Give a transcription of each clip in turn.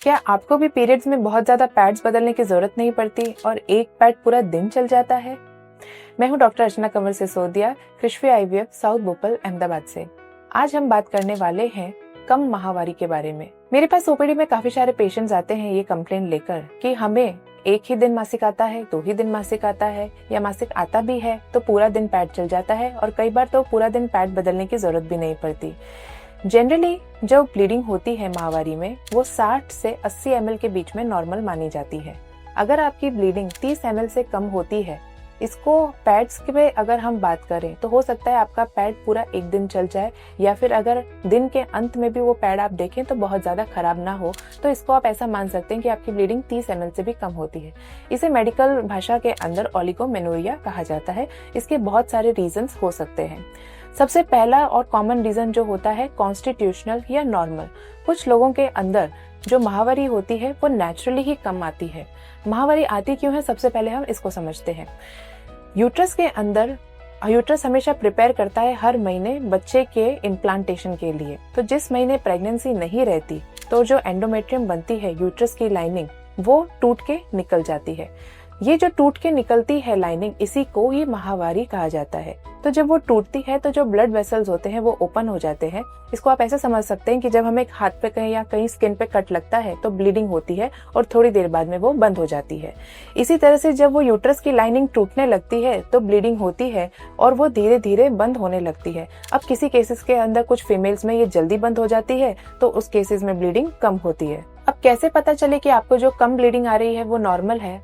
क्या आपको भी पीरियड्स में बहुत ज़्यादा पैड्स बदलने की ज़रूरत नहीं पड़ती और एक पैड पूरा दिन चल जाता है? मैं हूं डॉक्टर अर्चना कंवर सिसोदिया, कृष्वी IVF, साउथ भोपाल, अहमदाबाद से। आज हम बात करने वाले हैं कम माहवारी के बारे में। मेरे पास OPD में काफी सारे पेशेंट्स आते हैं ये कंप्लेन लेकर कि हमें एक ही दिन मासिक आता है, 2 ही दिन मासिक आता है, या मासिक आता भी है तो पूरा दिन पैड चल जाता है और कई बार तो पूरा दिन पैड बदलने की जरूरत भी नहीं पड़ती। जनरली जो ब्लीडिंग होती है माहवारी में वो 60 से 80 ml के बीच में नॉर्मल मानी जाती है। अगर आपकी ब्लीडिंग 30 ml से कम होती है, इसको पैड्स के अगर हम बात करें तो हो सकता है आपका पैड पूरा एक दिन चल जाए, या फिर अगर दिन के अंत में भी वो पैड आप देखें तो बहुत ज्यादा खराब ना हो, तो इसको आप ऐसा मान सकते हैं कि आपकी ब्लीडिंग 30 ml से भी कम होती है। इसे मेडिकल भाषा के अंदर ओलिगोमेनोरिया कहा जाता है। इसके बहुत सारे रीजंस हो सकते हैं। सबसे पहला और कॉमन रीजन जो होता है कॉन्स्टिट्यूशनल या नॉर्मल। कुछ लोगों के अंदर जो माहवारी होती है वो नेचुरली ही कम आती है। माहवारी आती क्यों है, सबसे पहले हम इसको समझते हैं। यूट्रस के अंदर यूट्रस हमेशा प्रिपेयर करता है हर महीने बच्चे के इम्प्लांटेशन के लिए। तो जिस महीने प्रेगनेंसी नहीं रहती तो जो एंडोमेट्रियम बनती है, यूट्रस की लाइनिंग, वो टूट के निकल जाती है। ये जो टूट के निकलती है लाइनिंग, इसी को ही माहवारी कहा जाता है। तो जब वो टूटती है तो जो ब्लड वेसल्स होते हैं वो ओपन हो जाते हैं। इसको आप ऐसे समझ सकते हैं कि जब हमें हाथ पे कहीं या कहीं स्किन पे कट लगता है तो ब्लीडिंग होती है और थोड़ी देर बाद में वो बंद हो जाती है। इसी तरह से जब वो यूट्रस की लाइनिंग टूटने लगती है तो ब्लीडिंग होती है और वो धीरे धीरे बंद होने लगती है। अब किसी केसेस के अंदर कुछ फीमेल्स में ये जल्दी बंद हो जाती है तो उस केसेस में ब्लीडिंग कम होती है। अब कैसे पता चले कि आपको जो कम ब्लीडिंग आ रही है वो नॉर्मल है?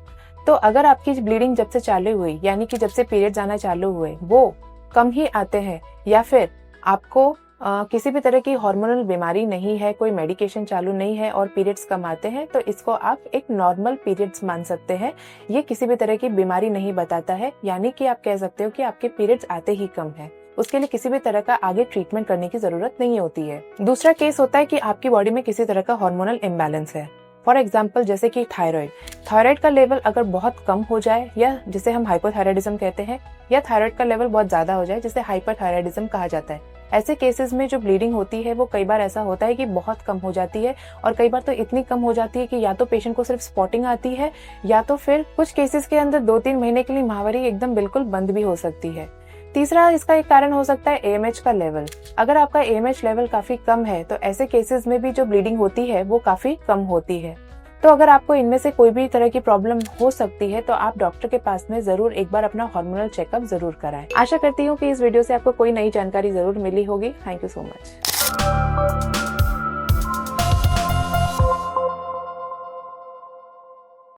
तो अगर आपकी ब्लीडिंग जब से चालू हुई, यानी कि जब से पीरियड्स आना चालू हुए, वो कम ही आते हैं, या फिर आपको किसी भी तरह की हार्मोनल बीमारी नहीं है, कोई मेडिकेशन चालू नहीं है और पीरियड्स कम आते हैं, तो इसको आप एक नॉर्मल पीरियड्स मान सकते हैं। ये किसी भी तरह की बीमारी नहीं बताता है, यानी कि आप कह सकते हो कि आपके पीरियड्स आते ही कम है। उसके लिए किसी भी तरह का आगे ट्रीटमेंट करने की जरूरत नहीं होती है। दूसरा केस होता है कि आपकी बॉडी में किसी तरह का हार्मोनल इम्बैलेंस है। फॉर एग्जाम्पल जैसे कि थायराइड का लेवल अगर बहुत कम हो जाए, या जिसे हम हाइपोथायराइडिज्म कहते हैं, या थायराइड का लेवल बहुत ज्यादा हो जाए जिसे हाइपरथायराइडिज्म कहा जाता है। ऐसे केसेस में जो ब्लीडिंग होती है वो कई बार ऐसा होता है कि बहुत कम हो जाती है, और कई बार तो इतनी कम हो जाती है कि या तो पेशेंट को सिर्फ स्पॉटिंग आती है, या तो फिर कुछ केसेस के अंदर 2-3 महीने के लिए माहवारी एकदम बिल्कुल बंद भी हो सकती है। तीसरा इसका एक कारण हो सकता है AMH का लेवल। अगर आपका AMH लेवल काफी कम है तो ऐसे केसेस में भी जो ब्लीडिंग होती है वो काफी कम होती है। तो अगर आपको इनमें से कोई भी तरह की प्रॉब्लम हो सकती है तो आप डॉक्टर के पास में जरूर एक बार अपना हार्मोनल चेकअप जरूर कराएं। आशा करती हूँ कि इस वीडियो से आपको कोई नई जानकारी जरूर मिली होगी। Thank you so much.